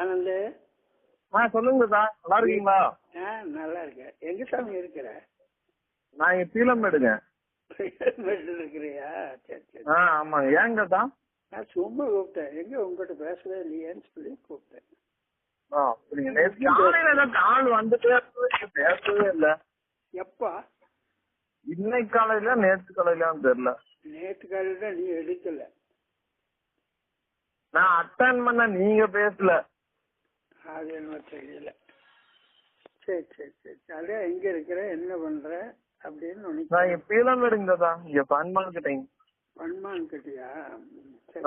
ஆனந்து. சொல்லுங்க சார், நல்லா இருக்கீங்களா? நல்லா இருக்கேன். எங்க சாமி இருக்கிற? நான் இங்க பீலமேடுங்க. இருக்கிறியா? சரி சரி. ஆமாங்க. ஏங்க தான் நான் சும்மா கூப்பிட்டேன். எங்க உங்ககிட்ட பேசவே இல்லையேன்னு சொல்லி கூப்பிட்டேன். காலையில கால் வந்துட்டே பேசவே இல்ல. எப்பா? இன்னைக்கு காலையில நேற்று காலையிலான்னு தெரியல. நேற்று காலையில நீ எடுக்கல. நான் அட்டன் பண்ண, நீங்க பேசல. அது என்ன தெரியல. சரி சரி சரி. அதே எங்க இருக்கிற, என்ன பண்ற அப்படின்னு நினைக்கிறேன். பீலமேடுங்க தான், இங்க பன்மான் கிட்டீங்க. பன்மான் கிட்டியா?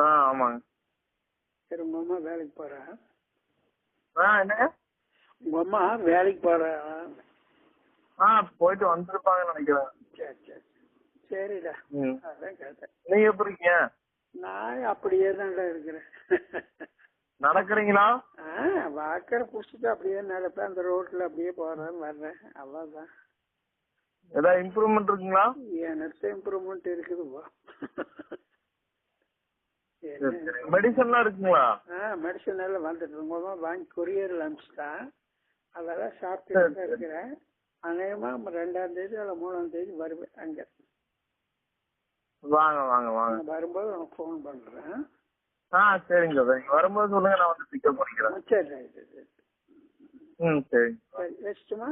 ஆமாங்க. சரி, உங்க அம்மா வேலைக்கு போறா? என்ன? உங்க அம்மா வேலைக்கு போறா? போயிட்டு வந்திருப்பாங்கன்னு நினைக்கிறேன். சரி சரி சரிடா. அதான் கேட்டேன். நீங்க எப்படி இருக்கீங்க? நான் அப்படியே தான்டா இருக்கிறேன். நடக்கிறீங்களா? வாக்கரை புடிச்சிட்டு அப்படியே நடப்பேன். அந்த ரோட்ல அப்படியே போறேன் வர்றேன், அவ்வளவுதான். ஏதாவது இம்ப்ரூவ்மெண்ட் இருக்குங்களா? எனக்கு இம்ப்ரூவ்மெண்ட் இருக்குதுப்பா. மெடிசன்லாம் இருக்குங்களா? மெடிசன் எல்லாம் வந்துட்டு இருக்கோமா, வாங்கி கொரியர்ல அனுப்பிச்சுட்டான். அதெல்லாம் சாப்பிட்டு இருக்கிறேன். அநேகமா 2ஆம் தேதி அல்ல 3ஆம் தேதி வருவேன் அங்க. வாங்க வாங்க வாங்க. வரும்போது உனக்கு போன் பண்றேன். சரிங்க சார், வரும்போது சொல்லுங்க, நான் வந்து பிக்கப் பண்ணிக்கிறேன். சரி சரி சரி. சரி. வச்சுட்டுமா?